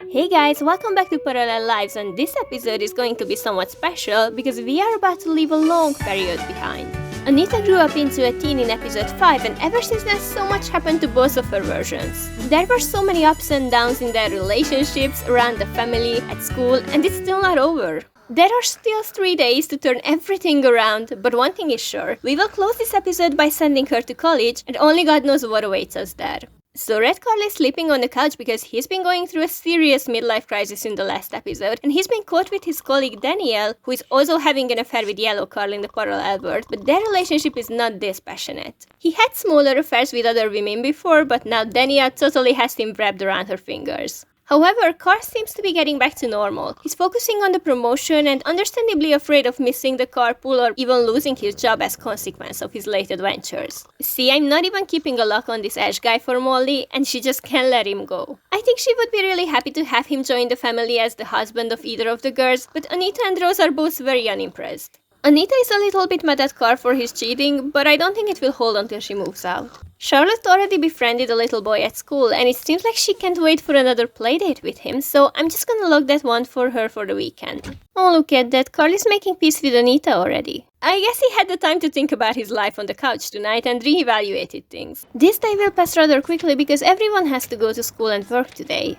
Hey guys, welcome back to Parallel Lives, and this episode is going to be somewhat special because we are about to leave a long period behind. Anita grew up into a teen in episode 5, and ever since then so much happened to both of her versions. There were so many ups and downs in their relationships, around the family, at school, and it's still not over. There are still 3 days to turn everything around, but one thing is sure, we will close this episode by sending her to college, and only God knows what awaits us there. So Red Carl is sleeping on the couch because he's been going through a serious midlife crisis in the last episode, and he's been caught with his colleague Danielle, who is also having an affair with Yellow Carl in the parallel world, but their relationship is not this passionate. He had smaller affairs with other women before, but now Danielle totally has him wrapped around her fingers. However, Carl seems to be getting back to normal. He's focusing on the promotion and understandably afraid of missing the carpool or even losing his job as consequence of his late adventures. See, I'm not even keeping a lock on this Ash guy for Molly, and she just can't let him go. I think she would be really happy to have him join the family as the husband of either of the girls, but Anita and Rose are both very unimpressed. Anita is a little bit mad at Carl for his cheating, but I don't think it will hold until she moves out. Charlotte already befriended a little boy at school, and it seems like she can't wait for another playdate with him, so I'm just gonna lock that one for her for the weekend. Oh, look at that, Carl is making peace with Anita already. I guess he had the time to think about his life on the couch tonight and reevaluated things. This day will pass rather quickly because everyone has to go to school and work today.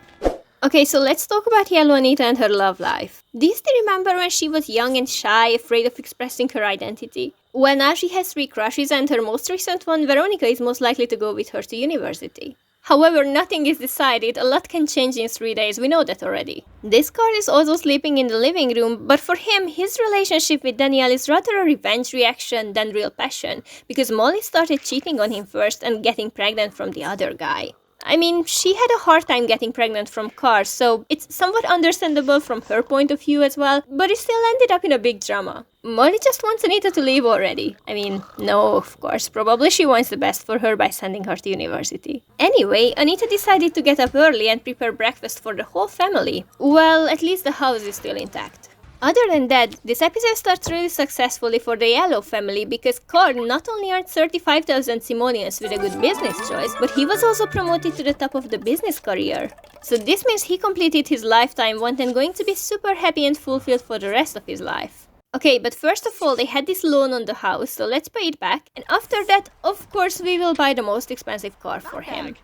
Okay, so let's talk about Yellow Anita and her love life. Do you still remember when she was young and shy, afraid of expressing her identity? Well, now she has 3 crushes, and her most recent one, Veronica, is most likely to go with her to university. However, nothing is decided, a lot can change in 3 days, we know that already. This Carl is also sleeping in the living room, but for him, his relationship with Danielle is rather a revenge reaction than real passion, because Molly started cheating on him first and getting pregnant from the other guy. I mean, she had a hard time getting pregnant from Carl, so it's somewhat understandable from her point of view as well, but it still ended up in a big drama. Molly just wants Anita to leave already. I mean, no, of course, probably she wants the best for her by sending her to university. Anyway, Anita decided to get up early and prepare breakfast for the whole family. Well, at least the house is still intact. Other than that, this episode starts really successfully for the Yellow family because Carl not only earned 35,000 simoleons with a good business choice, but he was also promoted to the top of the business career. So this means he completed his lifetime want and going to be super happy and fulfilled for the rest of his life. Okay, but first of all, they had this loan on the house, so let's pay it back. And after that, of course, we will buy the most expensive car for him.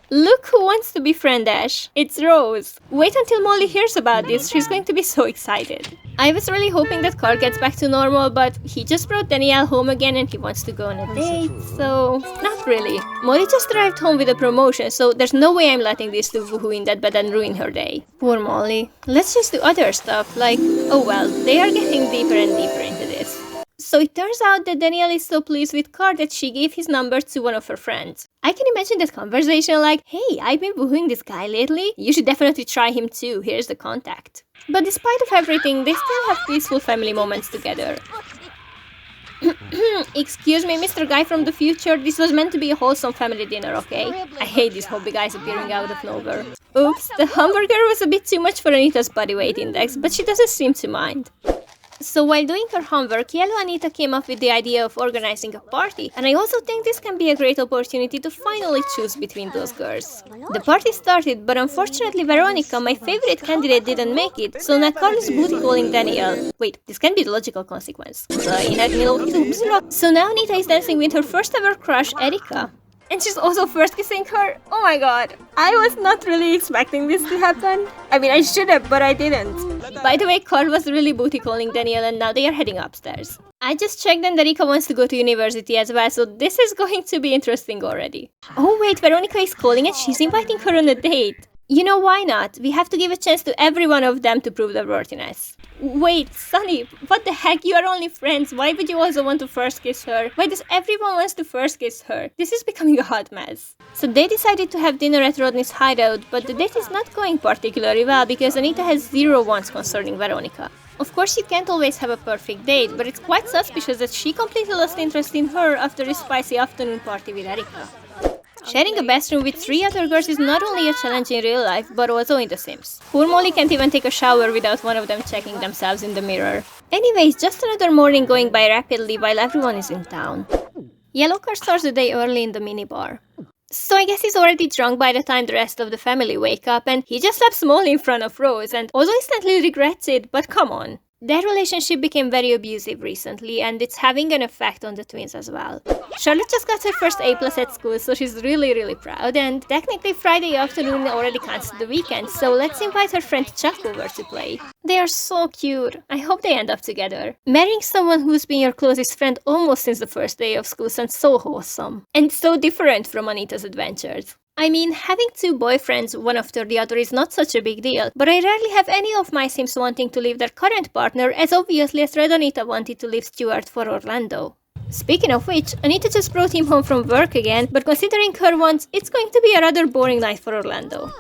Look who wants to befriend Ash. It's Rose. Wait until Molly hears about this, she's going to be so excited. I was really hoping that Carl gets back to normal, but he just brought Danielle home again and he wants to go on a date, so not really. Molly just arrived home with a promotion, so there's no way I'm letting these two woohoo in that bed and ruin her day. Poor Molly. Let's just do other stuff, like, oh well, they are getting deeper and deeper into this. So it turns out that Danielle is so pleased with Carl that she gave his number to one of her friends. I can imagine that conversation like, hey, I've been woohooing this guy lately. You should definitely try him too. Here's the contact. But despite of everything, they still have peaceful family moments together. Excuse me, Mr. Guy from the future, this was meant to be a wholesome family dinner, okay? I hate these hobby guys appearing out of nowhere. Oops, the hamburger was a bit too much for Anita's body weight index, but she doesn't seem to mind. So while doing her homework, Yellow Anita came up with the idea of organizing a party, and I also think this can be a great opportunity to finally choose between those girls. The party started, but unfortunately Veronica, my favorite candidate, didn't make it, so now Carl is booty calling Danielle. Wait, this can be the logical consequence. So now Anita is dancing with her first ever crush, Erika. And she's also first kissing her. Oh my god. I was not really expecting this to happen. I mean, I should have, but I didn't. By the way, Carl was really booty calling Danielle and now they are heading upstairs. I just checked and Erika wants to go to university as well, so this is going to be interesting already. Oh wait, Veronica is calling and she's inviting her on a date. You know, why not? We have to give a chance to every one of them to prove their worthiness. Wait, Sunny, what the heck? You are only friends. Why would you also want to first kiss her? Why does everyone want to first kiss her? This is becoming a hot mess. So they decided to have dinner at Rodney's hideout, but the date is not going particularly well because Anita has 0 wants concerning Veronica. Of course, you can't always have a perfect date, but it's quite suspicious that she completely lost interest in her after a spicy afternoon party with Erika. Sharing a bathroom with 3 other girls is not only a challenge in real life, but also in The Sims. Poor Molly can't even take a shower without one of them checking themselves in the mirror. Anyways, just another morning going by rapidly while everyone is in town. Yellow Car starts the day early in the minibar. So I guess he's already drunk by the time the rest of the family wake up, and he just slaps Molly in front of Rose and also instantly regrets it, but come on. Their relationship became very abusive recently, and it's having an effect on the twins as well. Charlotte just got her first A+ at school, so she's really proud, and technically Friday afternoon already counts the weekend, so let's invite her friend Chuck over to play. They are so cute. I hope they end up together. Marrying someone who's been your closest friend almost since the first day of school sounds so wholesome, and so different from Anita's adventures. I mean, having two boyfriends, one after the other, is not such a big deal, but I rarely have any of my Sims wanting to leave their current partner as obviously as Red Anita wanted to leave Stuart for Orlando. Speaking of which, Anita just brought him home from work again, but considering her wants, it's going to be a rather boring night for Orlando.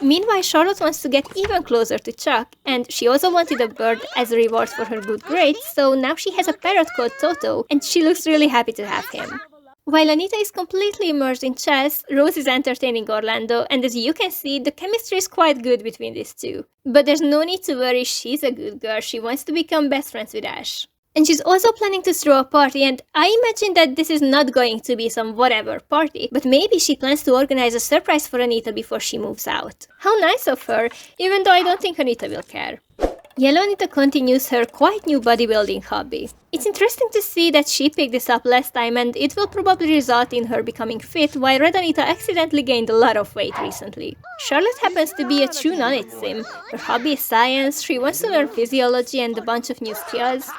Meanwhile, Charlotte wants to get even closer to Chuck, and she also wanted a bird as a reward for her good grades, so now she has a parrot called Toto, and she looks really happy to have him. While Anita is completely immersed in chess, Rose is entertaining Orlando, and as you can see, the chemistry is quite good between these two. But there's no need to worry, she's a good girl, she wants to become best friends with Ash. And she's also planning to throw a party, and I imagine that this is not going to be some whatever party, but maybe she plans to organize a surprise for Anita before she moves out. How nice of her, even though I don't think Anita will care. Yellow Anita continues her quite new bodybuilding hobby. It's interesting to see that she picked this up last time, and it will probably result in her becoming fit, while Red Anita accidentally gained a lot of weight recently. Charlotte happens to be a true knowledge sim. Her hobby is science, she wants to learn physiology and a bunch of new skills.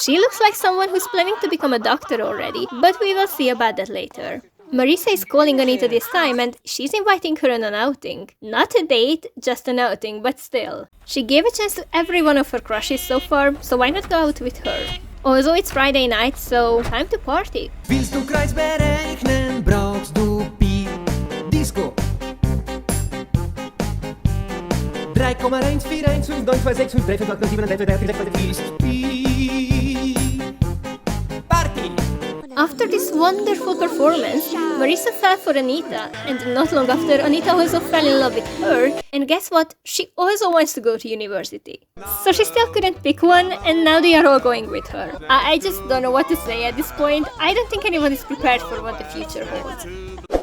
She looks like someone who's planning to become a doctor already, but we will see about that later. Marisa is calling Anita this time, and she's inviting her on an outing. Not a date, just an outing, but still. She gave a chance to every one of her crushes so far, so why not go out with her? Also, it's Friday night, so time to party. Willst du Kreis berechnen, brauchst du Pi. Disco. 3,1415926537 ist Pi. Party. After this wonderful performance, Marisa fell for Anita, and not long after, Anita also fell in love with her, and guess what? She also wants to go to university. So she still couldn't pick one, and now they are all going with her. I just don't know what to say at this point. I don't think anyone is prepared for what the future holds.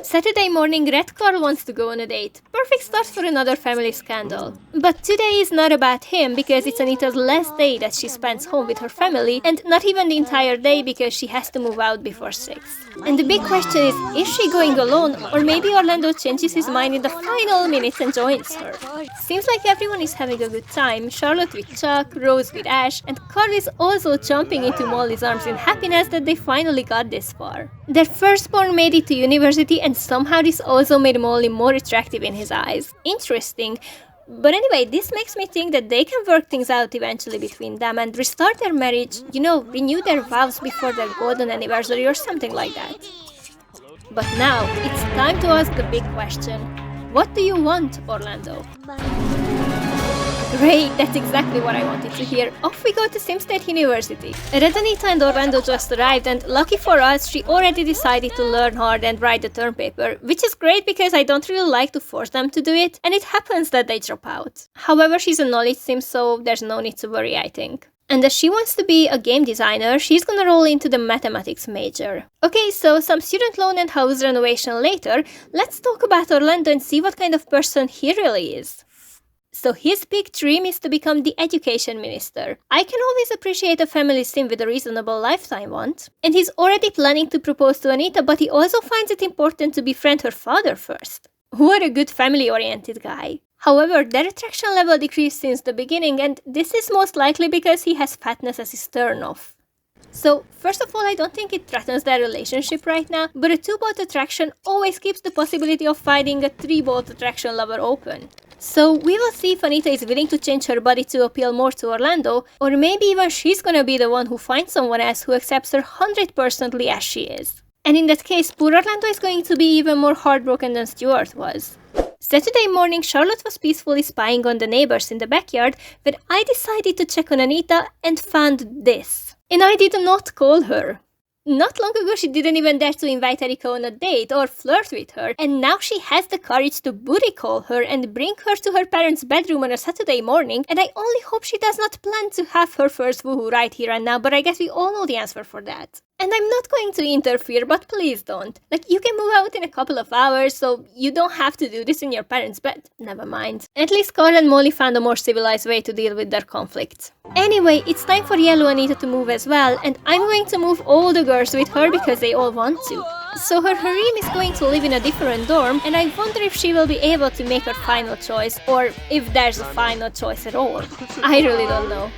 Saturday morning, Red Carl wants to go on a date. Perfect start for another family scandal. But today is not about him, because it's Anita's last day that she spends home with her family, and not even the entire day because she has to move out before 6. And the big question is she going alone, or maybe Orlando changes his mind in the final minutes and joins her? Seems like everyone is having a good time, Charlotte with Chuck, Rose with Ash, and Carl is also jumping into Molly's arms in happiness that they finally got this far. Their firstborn made it to university, and somehow this also made Molly more attractive in his eyes. Interesting. But anyway, this makes me think that they can work things out eventually between them and restart their marriage, you know, renew their vows before their golden anniversary or something like that. But now, it's time to ask the big question. What do you want, Orlando? Great, that's exactly what I wanted to hear. Off we go to Sim State University. Red Anita and Orlando just arrived, and lucky for us, she already decided to learn hard and write the term paper, which is great because I don't really like to force them to do it, and it happens that they drop out. However, she's a knowledge sim, so there's no need to worry, I think. And as she wants to be a game designer, she's gonna roll into the mathematics major. Okay, so some student loan and house renovation later, let's talk about Orlando and see what kind of person he really is. So his big dream is to become the education minister. I can always appreciate a family sim with a reasonable lifetime want. And he's already planning to propose to Anita, but he also finds it important to befriend her father first. What a good family-oriented guy. However, their attraction level decreased since the beginning, and this is most likely because he has fatness as his turn-off. So, first of all, I don't think it threatens their relationship right now, but a 2-bolt attraction always keeps the possibility of finding a 3-bolt attraction lover open. So we will see if Anita is willing to change her body to appeal more to Orlando, or maybe even she's gonna be the one who finds someone else who accepts her 100% as she is. And in that case, poor Orlando is going to be even more heartbroken than Stuart was. Saturday morning, Charlotte was peacefully spying on the neighbors in the backyard when I decided to check on Anita and found this. And I did not call her. Not long ago, she didn't even dare to invite Erika on a date or flirt with her, and now she has the courage to booty call her and bring her to her parents' bedroom on a Saturday morning, and I only hope she does not plan to have her first woohoo right here and now, but I guess we all know the answer for that. And I'm not going to interfere, but please don't. Like, you can move out in a couple of hours, so you don't have to do this in your parents' bed. Never mind. At least Carl and Molly found a more civilized way to deal with their conflict. Anyway, it's time for Yellow Anita to move as well, and I'm going to move all the girls with her because they all want to. So her harem is going to live in a different dorm, and I wonder if she will be able to make her final choice, or if there's a final choice at all. I really don't know.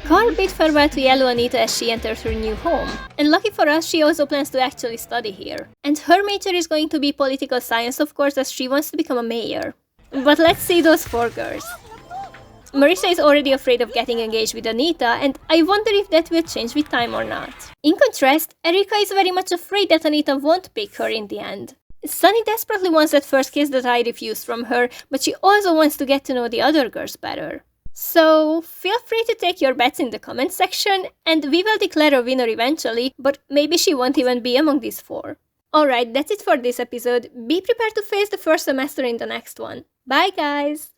Carl bid farewell to Yellow Anita as she enters her new home. And lucky for us, she also plans to actually study here. And her major is going to be political science, of course, as she wants to become a mayor. But let's see those 4 girls. Marissa is already afraid of getting engaged with Anita, and I wonder if that will change with time or not. In contrast, Erika is very much afraid that Anita won't pick her in the end. Sunny desperately wants that first kiss that I refused from her, but she also wants to get to know the other girls better. So, feel free to take your bets in the comment section, and we will declare a winner eventually, but maybe she won't even be among these 4. Alright, that's it for this episode. Be prepared to face the first semester in the next one. Bye guys!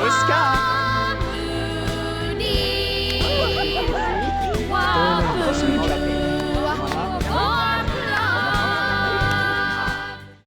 Sky.